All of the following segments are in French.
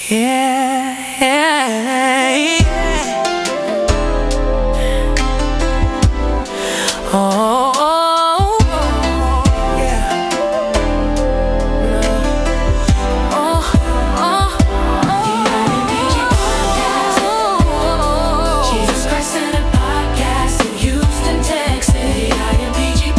Yeah, yeah, yeah. Oh, oh, oh, yeah. Oh, oh, oh. Jesus Christ Center Podcast in Houston, Texas. The IMPG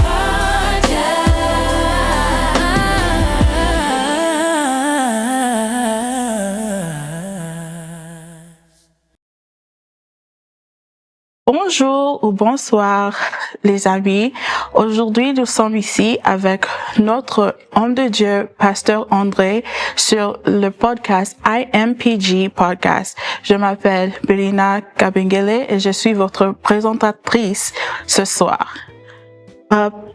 Bonjour ou bonsoir les amis. Aujourd'hui, nous sommes ici avec notre homme de Dieu, Pasteur André, sur le podcast IMPG Podcast. Je m'appelle Belina Kabengele et je suis votre présentatrice ce soir.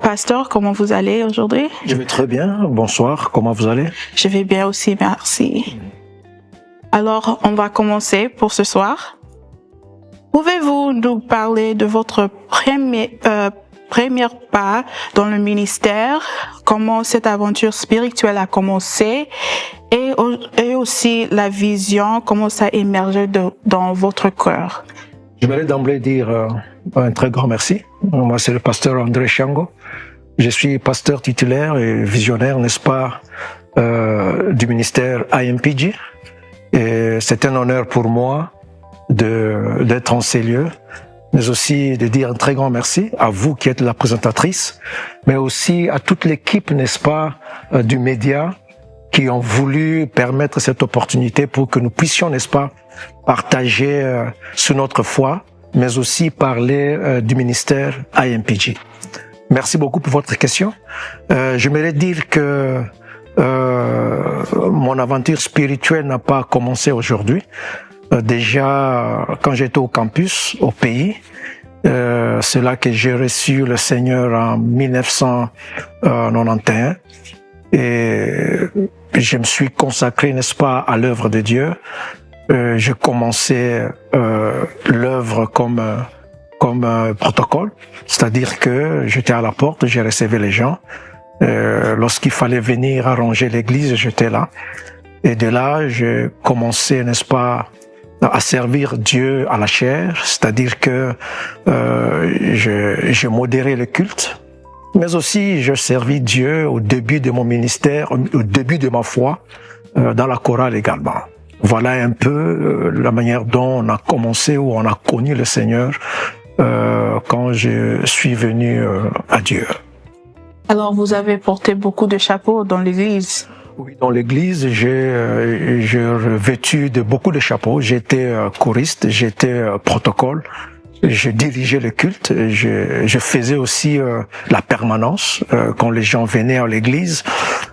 Pasteur, comment vous allez aujourd'hui? Je vais très bien. Bonsoir. Comment vous allez? Je vais bien aussi, merci. Alors, on va commencer pour ce soir. Pouvez-vous nous parler de votre première pas dans le ministère, comment cette aventure spirituelle a commencé et aussi la vision, comment ça a émergé dans votre cœur? J'aimerais d'emblée dire un très grand merci. Moi, c'est le pasteur André Chango. Je suis pasteur titulaire et visionnaire, n'est-ce pas, du ministère IMPG. Et c'est un honneur pour moi d'être en ces lieux, mais aussi de dire un très grand merci à vous qui êtes la présentatrice, mais aussi à toute l'équipe, n'est-ce pas, du média qui ont voulu permettre cette opportunité pour que nous puissions, n'est-ce pas, partager sur notre foi, mais aussi parler du ministère IMPG. Merci beaucoup pour votre question. J'aimerais dire que mon aventure spirituelle n'a pas commencé aujourd'hui. Déjà, quand j'étais au campus, au pays, c'est là que j'ai reçu le Seigneur en 1991 et je me suis consacré, n'est-ce pas, à l'œuvre de Dieu. J'ai commencé l'œuvre comme protocole, c'est-à-dire que j'étais à la porte, j'ai recevé les gens. Lorsqu'il fallait venir arranger l'église, j'étais là. Et de là, j'ai commencé, n'est-ce pas, à servir Dieu à la chair, c'est-à-dire que je modérais le culte, mais aussi je servis Dieu au début de mon ministère, au début de ma foi, dans la chorale également. Voilà un peu la manière dont on a commencé, où on a connu le Seigneur quand je suis venu à Dieu. Alors, vous avez porté beaucoup de chapeaux dans l'église. Oui, dans l'église, j'ai revêtu de beaucoup de chapeaux. J'étais choriste, j'étais protocole, je dirigeais le culte, je faisais aussi la permanence quand les gens venaient à l'église.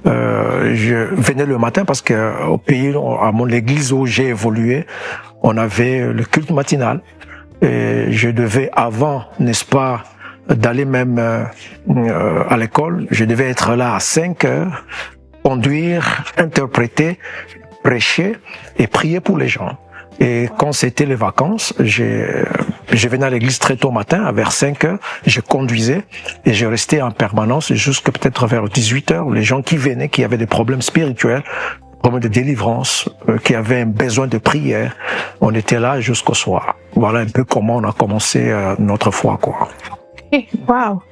Je venais le matin parce que au pays, à l'église où j'ai évolué, on avait le culte matinal et je devais, avant, n'est-ce pas, d'aller même à l'école, je devais être là à 5 heures. Conduire, interpréter, prêcher et prier pour les gens. Et quand c'était les vacances, je venais à l'église très tôt matin, vers 5 heures, je conduisais et je restais en permanence jusqu'à peut-être vers 18 heures. Les gens qui venaient, qui avaient des problèmes spirituels, problèmes de délivrance, qui avaient un besoin de prière, on était là jusqu'au soir. Voilà un peu comment on a commencé notre foi, quoi. Wow.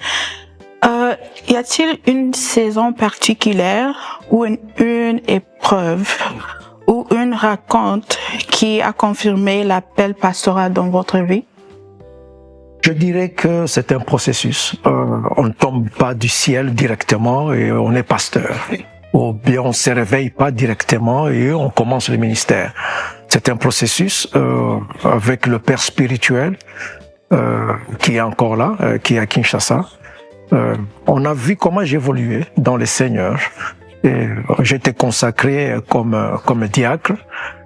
Y a-t-il une saison particulière ou une épreuve ou une raconte qui a confirmé l'appel pastoral dans votre vie? Je dirais que c'est un processus. On ne tombe pas du ciel directement et on est pasteur. Ou bien on ne se réveille pas directement et on commence le ministère. C'est un processus avec le père spirituel qui est encore là, qui est à Kinshasa. On a vu comment j'évoluais dans les seigneurs. Et j'étais consacré comme diacre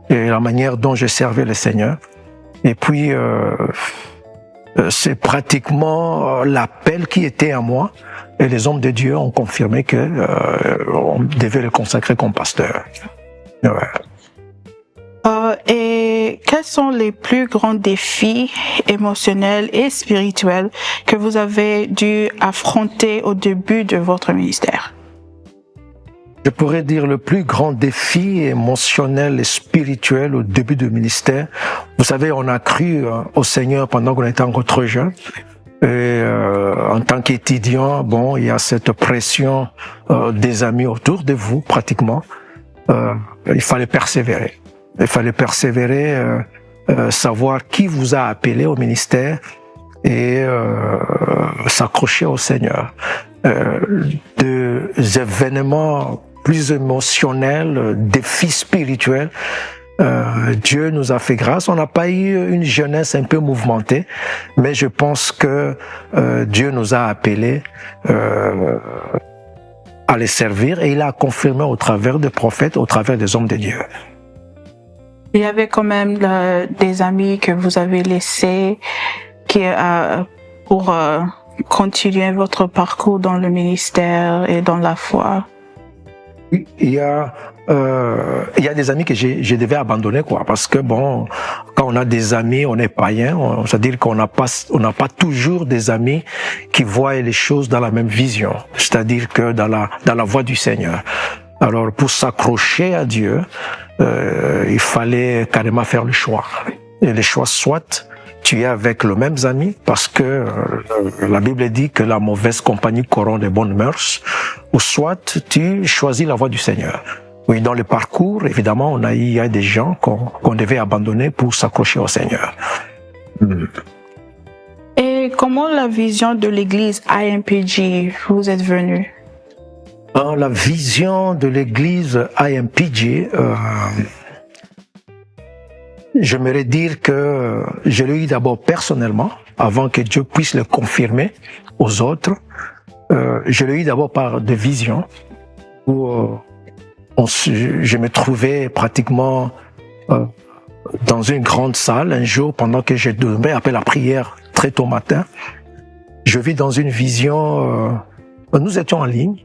et la manière dont je servais les seigneurs. Et puis c'est pratiquement l'appel qui était à moi. Et les hommes de Dieu ont confirmé que on devait le consacrer comme pasteur. Ouais. Et quels sont les plus grands défis émotionnels et spirituels que vous avez dû affronter au début de votre ministère? Je pourrais dire le plus grand défi émotionnel et spirituel au début du ministère. Vous savez, on a cru au Seigneur pendant qu'on était encore trop jeune. Et en tant qu'étudiant, bon, il y a cette pression des amis autour de vous, pratiquement. Il fallait persévérer. Il fallait persévérer, savoir qui vous a appelé au ministère et s'accrocher au Seigneur. Des événements plus émotionnels, défis spirituels, Dieu nous a fait grâce. On n'a pas eu une jeunesse un peu mouvementée, mais je pense que Dieu nous a appelés à les servir et il a confirmé au travers des prophètes, au travers des hommes de Dieu. Il y avait quand même des amis que vous avez laissés pour continuer votre parcours dans le ministère et dans la foi. Il y a des amis que je devais abandonner, quoi, parce que bon, quand on a des amis, on est païen, c'est-à-dire qu'on n'a pas toujours des amis qui voient les choses dans la même vision, c'est-à-dire que dans la voie du Seigneur. Alors, pour s'accrocher à Dieu, il fallait carrément faire le choix. Et le choix, soit tu es avec les mêmes amis, parce que la Bible dit que la mauvaise compagnie corrompt les bonnes mœurs, ou soit tu choisis la voie du Seigneur. Oui, dans le parcours, évidemment, il y a des gens qu'on devait abandonner pour s'accrocher au Seigneur. Et comment la vision de l'église IMPG vous êtes venue? La vision de l'église IMPG, j'aimerais dire que je l'ai eu d'abord personnellement, avant que Dieu puisse le confirmer aux autres. Je l'ai eu d'abord par des visions où je me trouvais pratiquement dans une grande salle un jour pendant que je devais appeler la prière très tôt matin. Je vis dans une vision, nous étions en ligne.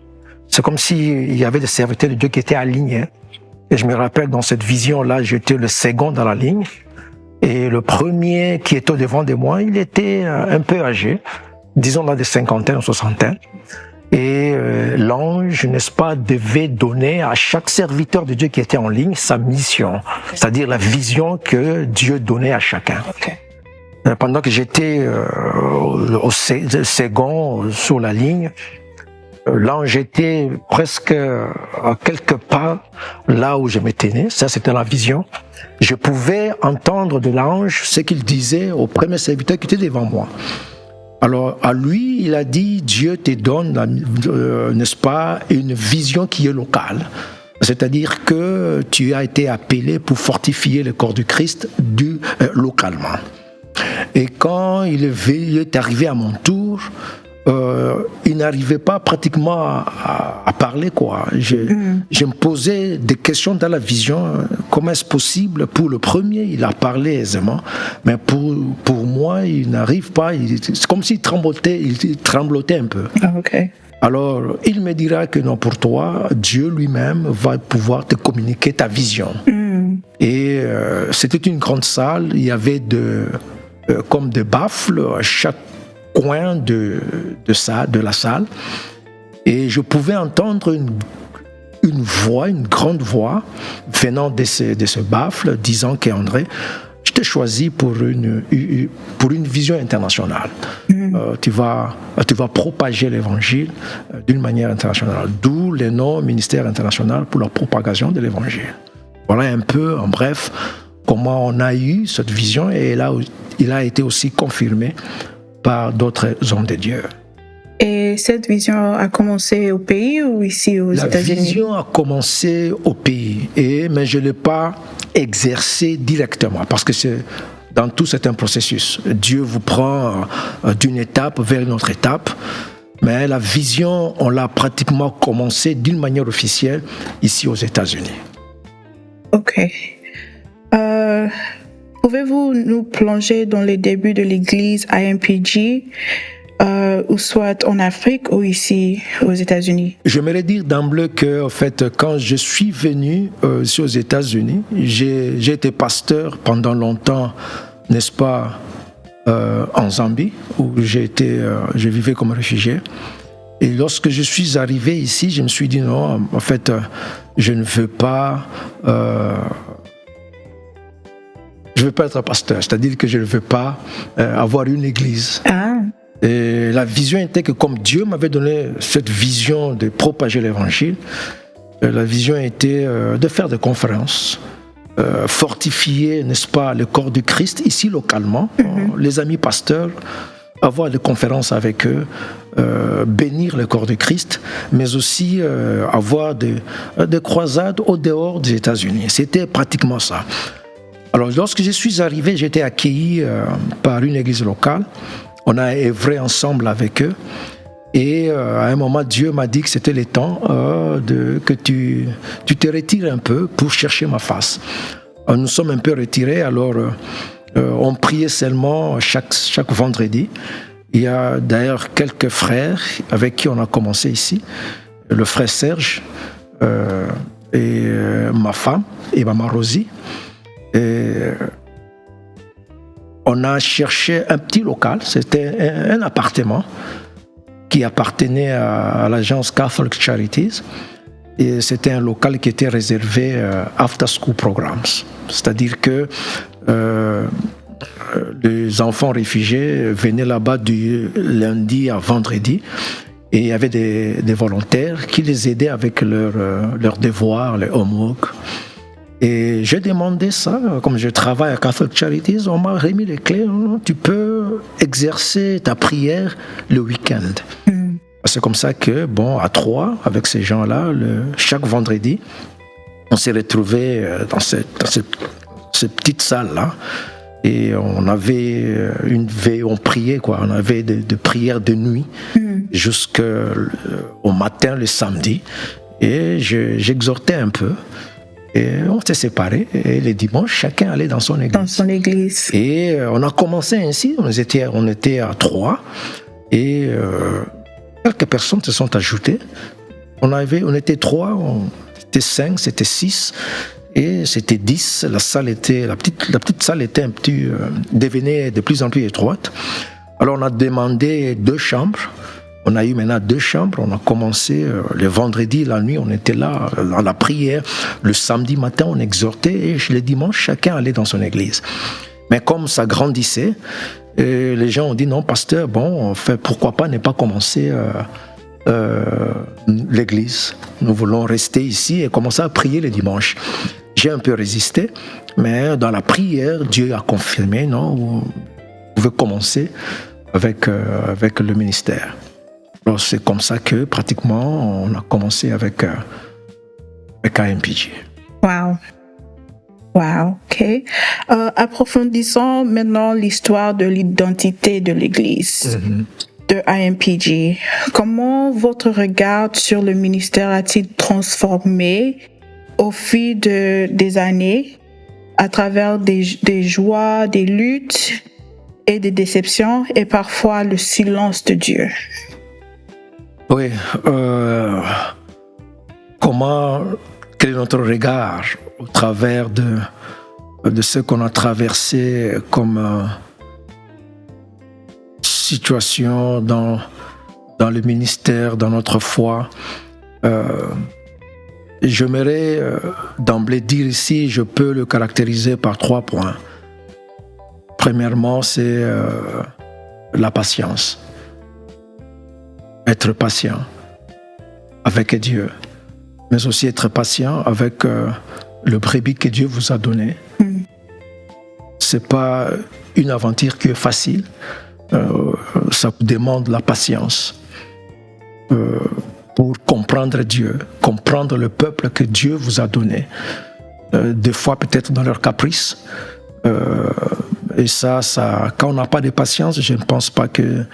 C'est comme s'il y avait des serviteurs de Dieu qui étaient alignés. Et je me rappelle, dans cette vision-là, j'étais le second dans la ligne. Et le premier qui était au devant de moi, il était un peu âgé, disons dans des cinquantaines ou soixantaines. Et l'ange, n'est-ce pas, devait donner à chaque serviteur de Dieu qui était en ligne sa mission, c'est-à-dire la vision que Dieu donnait à chacun. Okay. Pendant que j'étais au second sur la ligne, l'ange était presque à quelques pas là où je me tenais, ça c'était la vision. Je pouvais entendre de l'ange ce qu'il disait au premier serviteur qui était devant moi. Alors à lui, il a dit, Dieu te donne, n'est-ce pas, une vision qui est locale. C'est-à-dire que tu as été appelé pour fortifier le corps du Christ localement. Et quand il est arrivé à mon tour, il n'arrivait pas pratiquement à parler, quoi. Je me posais des questions dans la vision. Comment est-ce possible? Pour le premier, il a parlé aisément, mais pour moi, il n'arrive pas. C'est comme s'il tremblotait un peu. Ah, okay. Alors, il me dira que non, pour toi, Dieu lui-même va pouvoir te communiquer ta vision. Et c'était une grande salle. Il y avait comme des baffles à chaque coin de la salle, et je pouvais entendre une voix, une grande voix venant de ce baffle, disant qu'André, je t'ai choisi pour une vision internationale. Tu vas propager l'évangile d'une manière internationale, d'où le nom ministère international pour la propagation de l'évangile. Voilà un peu, en bref, comment on a eu cette vision, et là, il a été aussi confirmé par d'autres hommes de Dieu. Et cette vision a commencé au pays ou ici aux États-Unis? La vision a commencé au pays, mais je ne l'ai pas exercée directement, parce que dans tout c'est un processus. Dieu vous prend d'une étape vers une autre étape, mais la vision, on l'a pratiquement commencé d'une manière officielle ici aux États-Unis. Ok. Pouvez-vous nous plonger dans les débuts de l'église IMPG, ou soit en Afrique ou ici aux États-Unis? J'aimerais dire d'emblée que, en fait, quand je suis venu ici aux États-Unis, j'ai été pasteur pendant longtemps, n'est-ce pas, en Zambie, où je vivais comme réfugié. Et lorsque je suis arrivé ici, je me suis dit non, en fait, je ne veux pas être pasteur, c'est-à-dire que je ne veux pas avoir une église. Ah, Et la vision était que comme Dieu m'avait donné cette vision de propager l'évangile, la vision était de faire des conférences, fortifier, n'est-ce pas, le corps du Christ ici localement, les amis pasteurs, avoir des conférences avec eux, bénir le corps du Christ, mais aussi avoir des croisades au dehors des États-Unis. C'était pratiquement ça. Alors, lorsque je suis arrivé, j'étais accueilli par une église locale. On a œuvré ensemble avec eux. Et à un moment, Dieu m'a dit que c'était le temps que tu te retires un peu pour chercher ma face. Alors, nous sommes un peu retirés, alors on priait seulement chaque vendredi. Il y a d'ailleurs quelques frères avec qui on a commencé ici. Le frère Serge et ma femme, et maman Rosie. Et on a cherché un petit local, c'était un appartement qui appartenait à l'agence Catholic Charities. Et c'était un local qui était réservé after school programs. C'est-à-dire que les enfants réfugiés venaient là-bas du lundi à vendredi et il y avait des volontaires qui les aidaient avec leurs devoirs, les homework. Et j'ai demandé ça, comme je travaille à Catholic Charities, on m'a remis les clés. Tu peux exercer ta prière le week-end. C'est comme ça que, à 3, avec ces gens-là, chaque vendredi, on s'est retrouvés dans cette petite salle-là. Et on avait une veille, on priait, quoi. On avait des prières de nuit jusqu'au matin, le samedi. Et j'exhortais un peu. Et on s'est séparés. Et les dimanches, chacun allait dans son église. Dans son église. Et on a commencé ainsi. On était à 3. Et quelques personnes se sont ajoutées. On était 3, c'était 5, c'était 6. Et c'était 10. La petite salle était devenait de plus en plus étroite. Alors on a demandé 2 chambres. On a eu maintenant 2 chambres. On a commencé le vendredi, la nuit, on était là, dans la prière. Le samedi matin, on exhortait. Et le dimanche, chacun allait dans son église. Mais comme ça grandissait, les gens ont dit non, pasteur, pourquoi pas ne pas commencer l'église. Nous voulons rester ici et commencer à prier le dimanche. J'ai un peu résisté, mais dans la prière, Dieu a confirmé, non, vous pouvez commencer avec le ministère. Alors c'est comme ça que pratiquement on a commencé avec AMPG. Wow. Wow, ok. Approfondissons maintenant l'histoire de l'identité de l'Église, de IMPG. Comment votre regard sur le ministère a-t-il transformé au fil des années à travers des joies, des luttes et des déceptions et parfois le silence de Dieu? Oui. Quel est notre regard au travers de ce qu'on a traversé comme situation dans le ministère, dans notre foi? J'aimerais d'emblée dire ici, je peux le caractériser par 3 points. Premièrement, c'est la patience. Être patient avec Dieu, mais aussi être patient avec le brebis que Dieu vous a donné. C'est pas une aventure qui est facile. Ça vous demande la patience pour comprendre Dieu, comprendre le peuple que Dieu vous a donné. Des fois peut-être dans leur caprice. Et ça, quand on n'a pas de patience, je ne pense pas que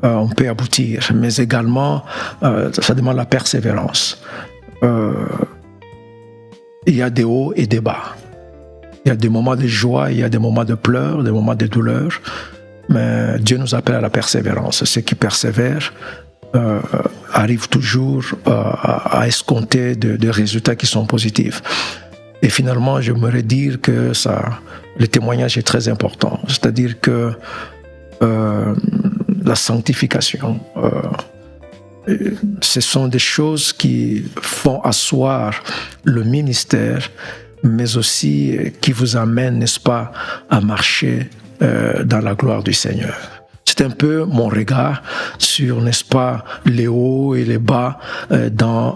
on peut aboutir. Mais également, ça demande la persévérance. Il y a des hauts et des bas. Il y a des moments de joie, il y a des moments de pleurs, des moments de douleur. Mais Dieu nous appelle à la persévérance. Ceux qui persévèrent arrivent toujours à escompter des résultats qui sont positifs. Et finalement, j'aimerais dire que le témoignage est très important. C'est-à-dire que la sanctification, ce sont des choses qui font asseoir le ministère, mais aussi qui vous amènent, n'est-ce pas, à marcher dans la gloire du Seigneur. C'est un peu mon regard sur, n'est-ce pas, les hauts et les bas dans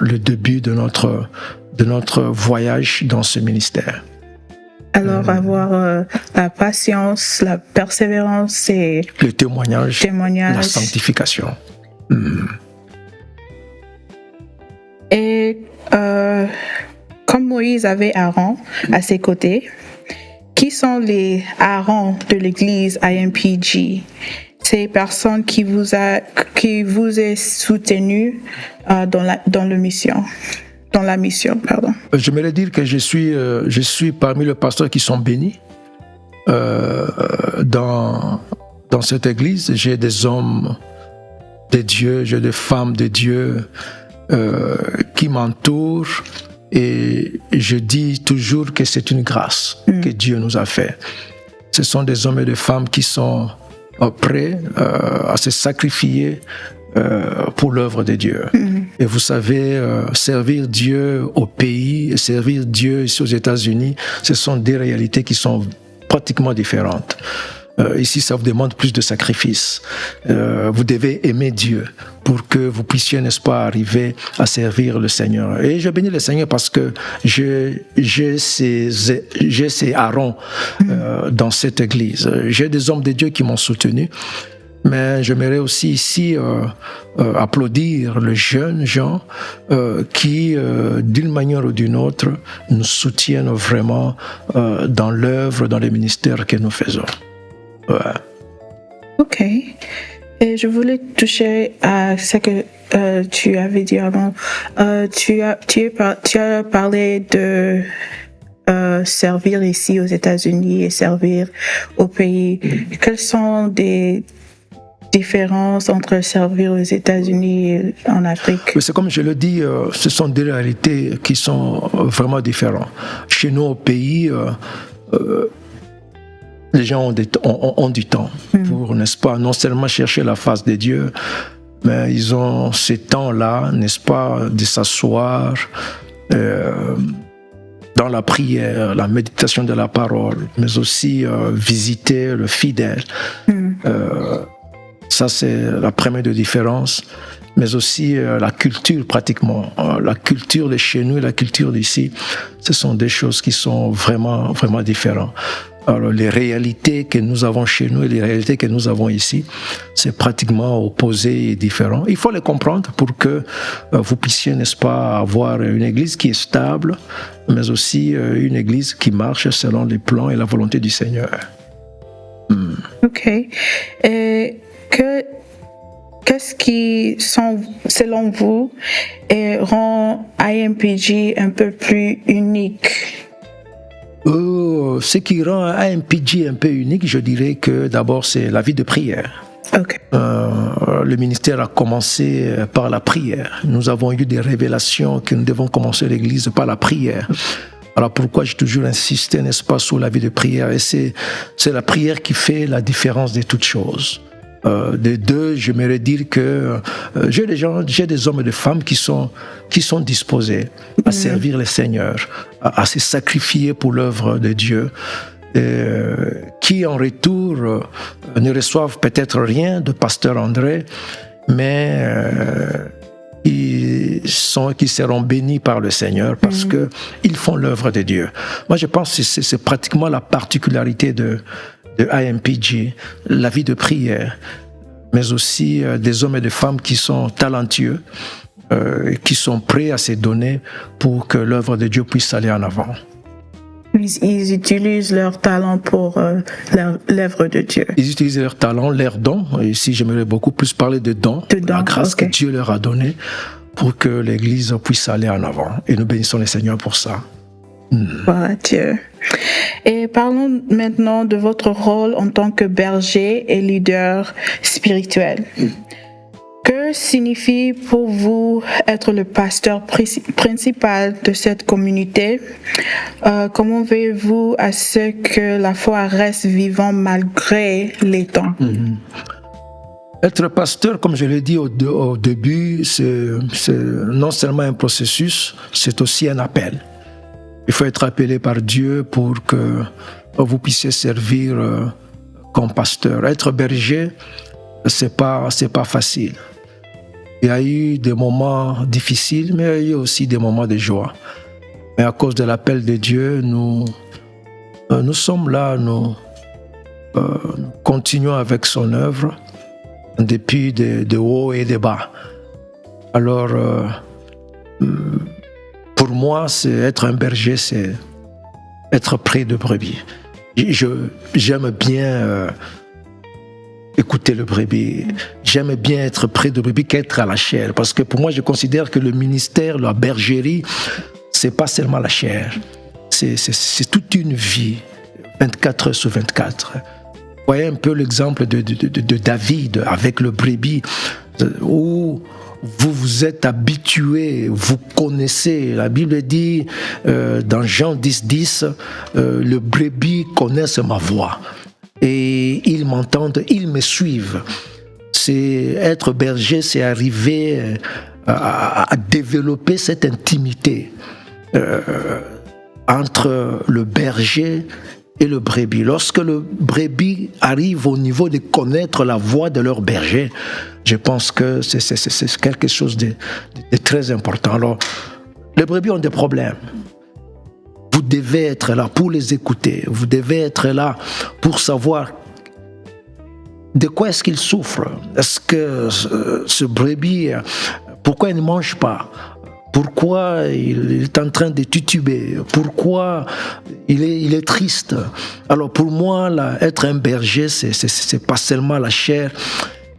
le début de notre voyage dans ce ministère. Alors, avoir la patience, la persévérance et Le témoignage, la sanctification. Et comme Moïse avait Aaron à ses côtés, qui sont les Aarons de l'église IMPG? Ces personnes qui vous est soutenu dans la mission. J'aimerais dire que je suis parmi les pasteurs qui sont bénis. Dans cette église, j'ai des hommes de Dieu, j'ai des femmes de Dieu qui m'entourent, et je dis toujours que c'est une grâce que Dieu nous a fait. Ce sont des hommes et des femmes qui sont prêts à se sacrifier pour l'œuvre de Dieu. Et vous savez, servir Dieu au pays, servir Dieu ici aux États-Unis, ce sont des réalités qui sont pratiquement différentes. Ici, ça vous demande plus de sacrifices. Vous devez aimer Dieu pour que vous puissiez, n'est-ce pas, arriver à servir le Seigneur. Et je bénis le Seigneur parce que j'ai ces Aaron dans cette église. J'ai des hommes de Dieu qui m'ont soutenu. Mais j'aimerais aussi ici applaudir les jeunes gens qui, d'une manière ou d'une autre, nous soutiennent vraiment dans l'œuvre, dans les ministères que nous faisons. Ouais. Ok. Et je voulais toucher à ce que tu avais dit avant. Tu as parlé de servir ici aux États-Unis et servir au pays. Quelles sont des différences entre servir aux États-Unis et en Afrique? C'est comme je le dis, ce sont des réalités qui sont vraiment différentes. Chez nous au pays, les gens ont du temps pour, n'est-ce pas, non seulement chercher la face de Dieu, mais ils ont ce temps-là, n'est-ce pas, de s'asseoir dans la prière, la méditation de la parole, mais aussi visiter le fidèle. Ça, c'est la première de différence, mais aussi la culture pratiquement. La culture de chez nous et la culture d'ici, ce sont des choses qui sont vraiment, vraiment différentes. Alors, les réalités que nous avons chez nous et les réalités que nous avons ici, c'est pratiquement opposé et différent. Il faut les comprendre pour que vous puissiez, n'est-ce pas, avoir une église qui est stable, mais aussi une église qui marche selon les plans et la volonté du Seigneur. Ok. Et qu'est-ce qui, selon vous, rend IMPG un peu plus unique? Ce qui rend IMPG un peu unique, je dirais que d'abord c'est la vie de prière. Okay. Le ministère a commencé par la prière. Nous avons eu des révélations que nous devons commencer l'Église par la prière. Alors pourquoi j'ai toujours insisté, n'est-ce pas, sur la vie de prière? Et c'est la prière qui fait la différence de toutes choses. Des deux, j'aimerais dire que j'ai des hommes et des femmes qui sont disposés à servir le Seigneur, à se sacrifier pour l'œuvre de Dieu, qui en retour ne reçoivent peut-être rien de Pasteur André, mais qui seront bénis par le Seigneur parce que ils font l'œuvre de Dieu. Moi, je pense que c'est pratiquement la particularité de IMPG, la vie de prière, mais aussi des hommes et des femmes qui sont talentueux, qui sont prêts à se donner pour que l'œuvre de Dieu puisse aller en avant. Ils utilisent leur talent pour l'œuvre de Dieu. Ils utilisent leur talent, leurs dons. Et ici, j'aimerais beaucoup plus parler de dons, la grâce que Dieu leur a donnée pour que l'Église puisse aller en avant. Et nous bénissons le Seigneur pour ça. Voilà, Dieu. Et parlons maintenant de votre rôle en tant que berger et leader spirituel. Que signifie pour vous être le pasteur principal de cette communauté? Comment veillez-vous à ce que la foi reste vivante malgré les temps? Être pasteur, comme je l'ai dit au début, c'est non seulement un processus, c'est aussi un appel. Il faut être appelé par Dieu pour que vous puissiez servir comme pasteur. Être berger, c'est pas facile. Il y a eu des moments difficiles, mais il y a eu aussi des moments de joie. Mais à cause de l'appel de Dieu, nous sommes là, nous continuons avec son œuvre, en dépit de hauts et de bas. Alors, pour moi, être un berger, c'est être près de brebis. J'aime bien écouter le brebis. J'aime bien être près de brebis qu'être à la chair. Parce que pour moi, je considère que le ministère, la bergerie, c'est pas seulement la chair. C'est toute une vie, 24 heures sur 24. Vous voyez un peu l'exemple de David avec le brebis, où vous êtes habitué, vous connaissez. La Bible dit dans Jean 10, le brebis connaissent ma voix. Et ils m'entendent, ils me suivent. C'est être berger, c'est arriver à développer cette intimité entre le berger et le brebis. Lorsque le brebis arrive au niveau de connaître la voix de leur berger, je pense que c'est quelque chose de très important. Alors, les brebis ont des problèmes. Vous devez être là pour les écouter. Vous devez être là pour savoir de quoi est-ce qu'ils souffrent. Est-ce que ce brebis, pourquoi il ne mange pas? Pourquoi il est en train de tituber? Pourquoi il est triste? Alors pour moi, là, être un berger, c'est pas seulement la chair,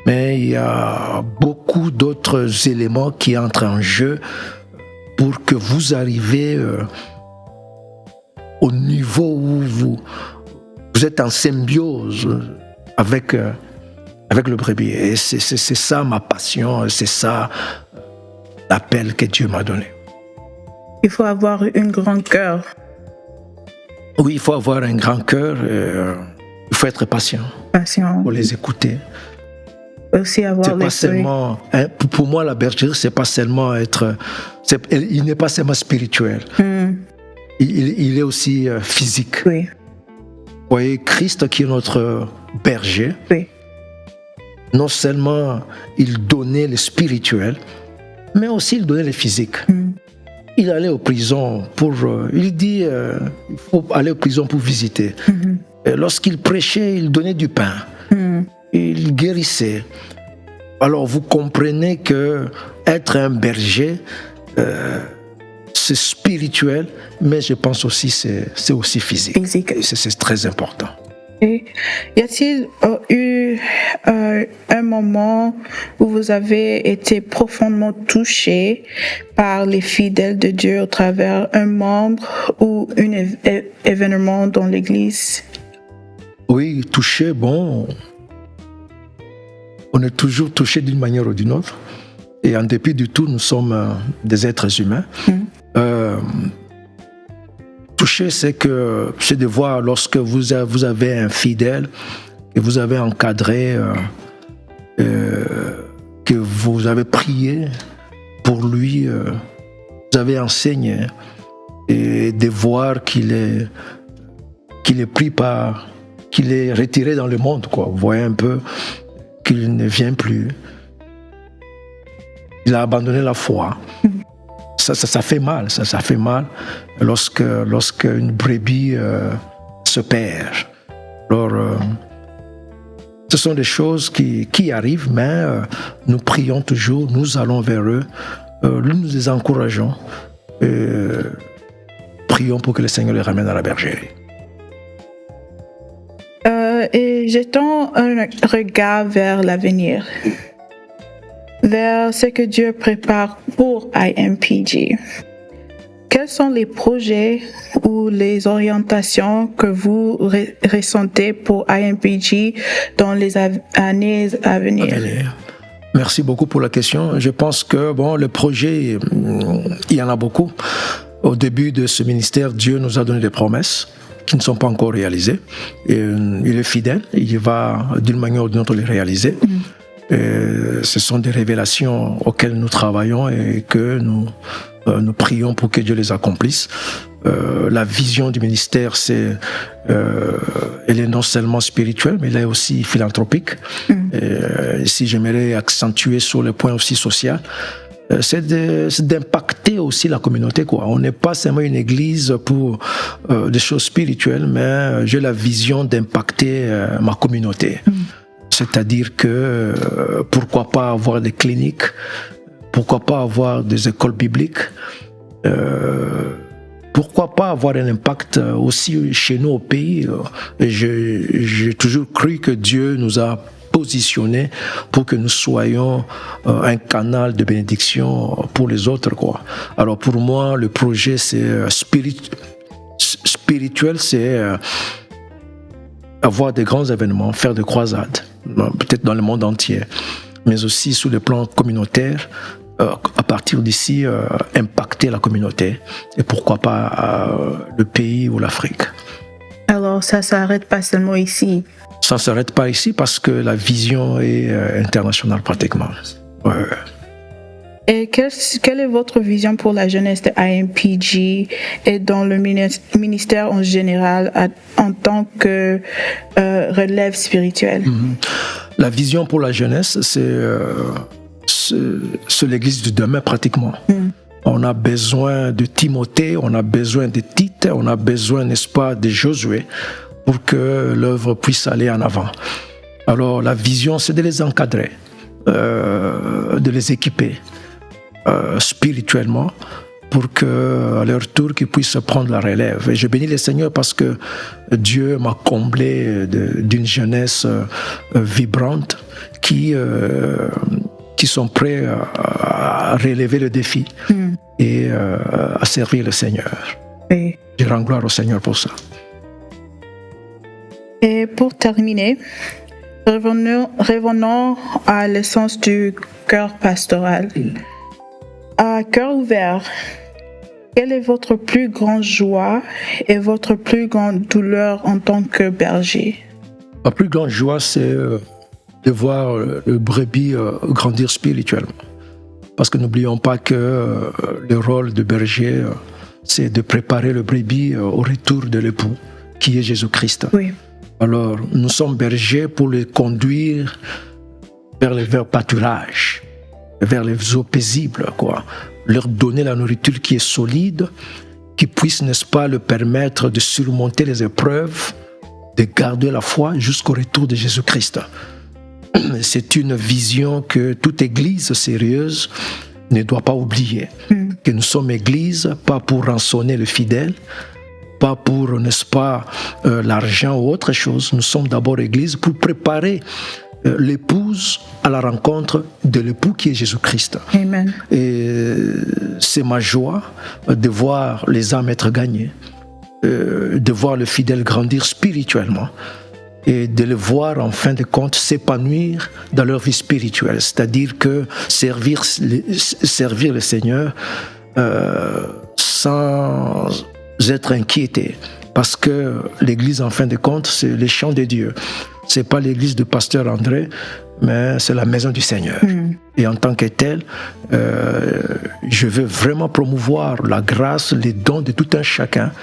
mais il y a beaucoup d'autres éléments qui entrent en jeu pour que vous arriviez au niveau où vous êtes en symbiose avec le brebis. Et c'est ça ma passion, c'est ça l'appel que Dieu m'a donné. Il faut avoir un grand cœur. Oui, il faut avoir un grand cœur, il faut être patient. Patient. Pour les écouter. Aussi avoir c'est pas seulement, pour moi, la bergerie, c'est pas seulement il n'est pas seulement spirituel. Il est aussi physique. Oui. Vous voyez, Christ qui est notre berger, oui. Non seulement il donnait le spirituel, mais aussi il donnait le physique. Il allait aux prisons il dit il faut aller aux prisons pour visiter. Et lorsqu'il prêchait, il donnait du pain. Il guérissait. Alors vous comprenez que être un berger, c'est spirituel, mais je pense aussi c'est aussi physique. C'est très important. Et y a-t-il eu un moment où vous avez été profondément touché par les fidèles de Dieu au travers un membre ou un événement dans l'Église? Oui, touché, bon, on est toujours touché d'une manière ou d'une autre. Et en dépit de tout, nous sommes des êtres humains. Touché, c'est de voir lorsque vous avez un fidèle et vous avez encadré, que vous avez prié pour lui, vous avez enseigné, et de voir qu'il est pris qu'il est retiré dans le monde, quoi. Vous voyez un peu qu'il ne vient plus. Il a abandonné la foi. Ça fait mal, ça fait mal lorsque une brebis se perd. Alors, ce sont des choses qui arrivent, mais nous prions toujours, nous allons vers eux, nous les encourageons, prions pour que le Seigneur les ramène à la bergerie. Et jetons un regard vers l'avenir, vers ce que Dieu prépare pour IMPG. Quels sont les projets ou les orientations que vous ressentez pour IMPG dans les années à venir? Merci beaucoup pour la question. Je pense que le projet, il y en a beaucoup. Au début de ce ministère, Dieu nous a donné des promesses qui ne sont pas encore réalisées. Et il est fidèle, il va d'une manière ou d'une autre les réaliser. Ce sont des révélations auxquelles nous travaillons et que nous prions pour que Dieu les accomplisse. La vision du ministère, elle est non seulement spirituelle, mais elle est aussi philanthropique. Si j'aimerais accentuer sur le point aussi social, c'est d'impacter aussi la communauté, quoi. On n'est pas seulement une église pour des choses spirituelles, mais j'ai la vision d'impacter ma communauté. C'est-à-dire que pourquoi pas avoir des cliniques, pourquoi pas avoir des écoles bibliques, pourquoi pas avoir un impact aussi chez nous au pays. J'ai toujours cru que Dieu nous a positionnés pour que nous soyons un canal de bénédiction pour les autres, quoi. Alors pour moi, le projet c'est spirituel, c'est avoir des grands événements, faire des croisades, peut-être dans le monde entier, mais aussi sur le plan communautaire. À partir d'ici, impacter la communauté et pourquoi pas le pays ou l'Afrique. Alors ça s'arrête pas seulement ici. Ça ne s'arrête pas ici parce que la vision est internationale pratiquement. Ouais. Et quelle est votre vision pour la jeunesse de IMPG et dans le ministère en général en tant que relève spirituelle? La vision pour la jeunesse, c'est l'église de demain pratiquement. On a besoin de Timothée, on a besoin de Tite, on a besoin, n'est-ce pas, de Josué pour que l'œuvre puisse aller en avant. Alors la vision, c'est de les encadrer, de les équiper spirituellement pour qu'à leur tour, qu'ils puissent prendre la relève. Et je bénis le Seigneur parce que Dieu m'a comblé d'une jeunesse vibrante qui sont prêts à relever le défi et à servir le Seigneur. Oui. Je rends gloire au Seigneur pour ça. Et pour terminer, revenons à l'essence du cœur pastoral. À cœur ouvert, quelle est votre plus grande joie et votre plus grande douleur en tant que berger? Ma plus grande joie, c'est de voir le brebis grandir spirituellement. Parce que n'oublions pas que le rôle de berger, c'est de préparer le brebis au retour de l'époux, qui est Jésus-Christ. Oui. Alors, nous sommes bergers pour les conduire vers les verts pâturages, vers les eaux paisibles, quoi. Leur donner la nourriture qui est solide, qui puisse, n'est-ce pas, leur permettre de surmonter les épreuves, de garder la foi jusqu'au retour de Jésus-Christ. C'est une vision que toute église sérieuse ne doit pas oublier. Que nous sommes église, pas pour rançonner le fidèle, pas pour, n'est-ce pas, l'argent ou autre chose. Nous sommes d'abord église pour préparer l'épouse à la rencontre de l'époux qui est Jésus-Christ. Amen. Et c'est ma joie de voir les âmes être gagnées, de voir le fidèle grandir spirituellement et de le voir en fin de compte s'épanouir dans leur vie spirituelle. C'est-à-dire que servir le Seigneur sans être inquiété. Parce que l'église, en fin de compte, c'est les champs de Dieu. C'est pas l'église de pasteur André, mais c'est la maison du Seigneur. Et en tant que tel, je veux vraiment promouvoir la grâce, les dons de tout un chacun,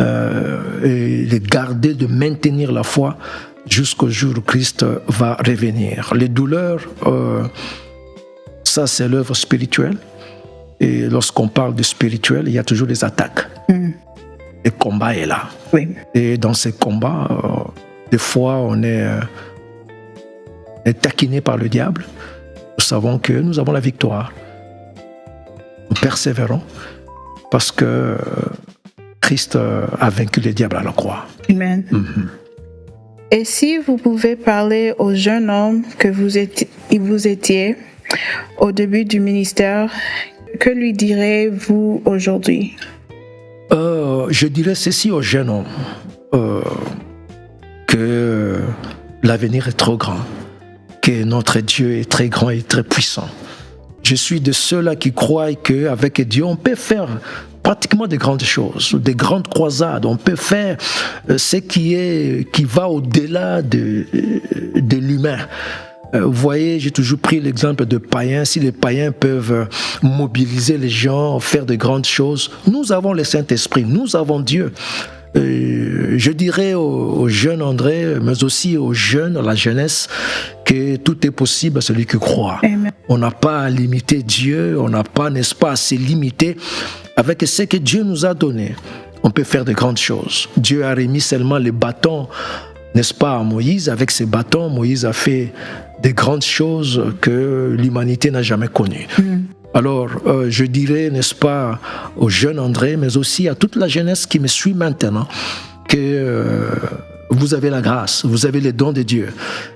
et les garder, de maintenir la foi jusqu'au jour où Christ va revenir. Les douleurs, ça c'est l'œuvre spirituelle. Et lorsqu'on parle de spirituel, il y a toujours des attaques. Le combat est là. Oui. Et dans ces combats, des fois, on est taquiné par le diable. Nous savons que nous avons la victoire. Nous persévérons parce que Christ a vaincu le diable à la croix. Amen. Et si vous pouvez parler au jeune homme que vous étiez au début du ministère, que lui direz-vous aujourd'hui? Je dirais ceci au jeune homme, que l'avenir est trop grand, que notre Dieu est très grand et très puissant. Je suis de ceux-là qui croient qu'avec Dieu, on peut faire pratiquement de grandes choses, des grandes croisades. On peut faire ce qui va au-delà de l'humain. Vous voyez, j'ai toujours pris l'exemple de païens. Si les païens peuvent mobiliser les gens, faire de grandes choses, nous avons le Saint-Esprit, nous avons Dieu. Je dirais au jeune André, mais aussi aux jeunes, à la jeunesse, que tout est possible à celui qui croit. Amen. On n'a pas à limiter Dieu, on n'a pas, n'est-ce pas, à se limiter avec ce que Dieu nous a donné. On peut faire de grandes choses. Dieu a remis seulement les bâtons, n'est-ce pas, à Moïse. Avec ces bâtons, Moïse a fait de grandes choses que l'humanité n'a jamais connues. Alors, je dirais, n'est-ce pas, au jeune André, mais aussi à toute la jeunesse qui me suit maintenant, que vous avez la grâce, vous avez les dons de Dieu,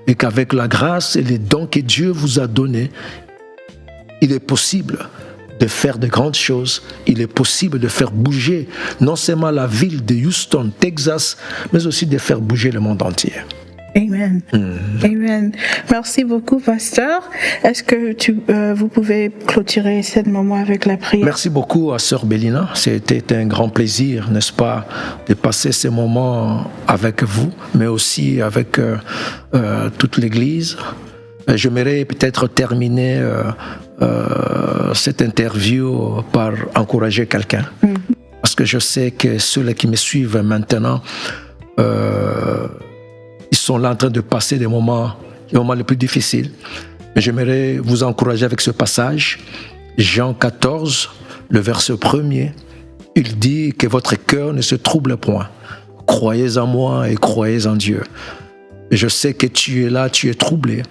et qu'avec la grâce et les dons que Dieu vous a donnés, il est possible de faire de grandes choses, il est possible de faire bouger non seulement la ville de Houston, Texas, mais aussi de faire bouger le monde entier. Amen. Amen. Merci beaucoup, pasteur. Est-ce que vous pouvez clôturer ce moment avec la prière? Merci beaucoup à Sœur Bélina. C'était un grand plaisir, n'est-ce pas, de passer ces moments avec vous, mais aussi avec toute l'Église. J'aimerais peut-être terminer cette interview par encourager quelqu'un. Parce que je sais que ceux-là qui me suivent maintenant, ils sont là en train de passer les moments les plus difficiles. Mais j'aimerais vous encourager avec ce passage. Jean 14, le verset 1er, il dit que votre cœur ne se trouble point. Croyez en moi et croyez en Dieu. Et je sais que tu es là, tu es troublé.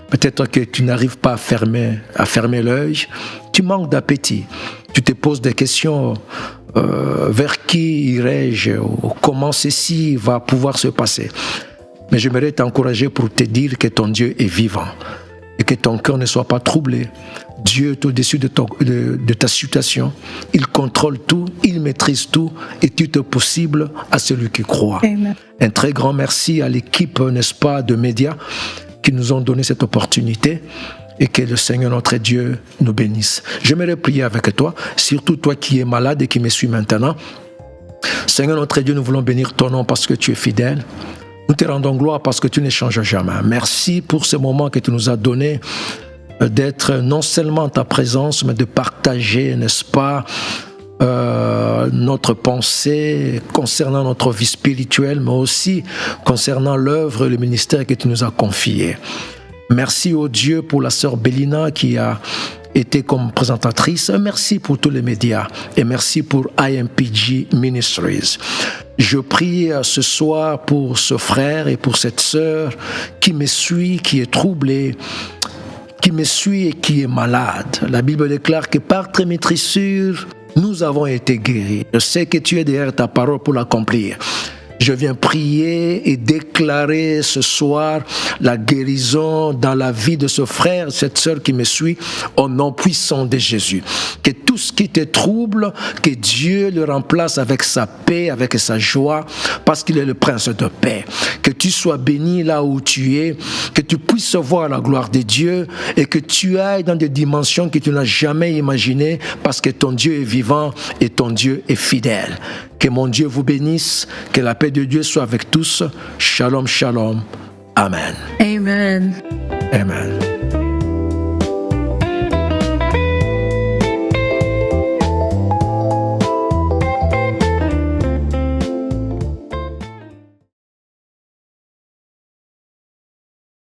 Peut-être que tu n'arrives pas à fermer l'œil. Tu manques d'appétit. Tu te poses des questions. Vers qui irai-je? Comment ceci va pouvoir se passer? Mais j'aimerais t'encourager pour te dire que ton Dieu est vivant et que ton cœur ne soit pas troublé. Dieu est au-dessus de ta situation. Il contrôle tout, il maîtrise tout et tout est possible à celui qui croit. Amen. Un très grand merci à l'équipe, n'est-ce pas, de médias qui nous ont donné cette opportunité et que le Seigneur notre Dieu nous bénisse. J'aimerais prier avec toi, surtout toi qui es malade et qui me suis maintenant. Seigneur notre Dieu, nous voulons bénir ton nom parce que tu es fidèle. Nous te rendons gloire parce que tu ne changes jamais. Merci pour ce moment que tu nous as donné d'être non seulement en ta présence, mais de partager, n'est-ce pas, notre pensée concernant notre vie spirituelle, mais aussi concernant l'œuvre et le ministère que tu nous as confié. Merci au Dieu pour la sœur Bélina qui a été comme présentatrice. Merci pour tous les médias et merci pour IMPG Ministries. Je prie ce soir pour ce frère et pour cette sœur qui me suit, qui est troublé, qui me suit et qui est malade. La Bible déclare que par tes maîtrissures, nous avons été guéris. Je sais que tu es derrière ta parole pour l'accomplir. Je viens prier et déclarer ce soir la guérison dans la vie de ce frère, cette sœur qui me suit, au nom puissant de Jésus. Que tout ce qui te trouble, que Dieu le remplace avec sa paix, avec sa joie, parce qu'il est le prince de paix. Que tu sois béni là où tu es, que tu puisses voir la gloire de Dieu et que tu ailles dans des dimensions que tu n'as jamais imaginées, parce que ton Dieu est vivant et ton Dieu est fidèle. Que mon Dieu vous bénisse, que la paix de Dieu soit avec tous. Shalom, shalom. Amen. Amen. Amen.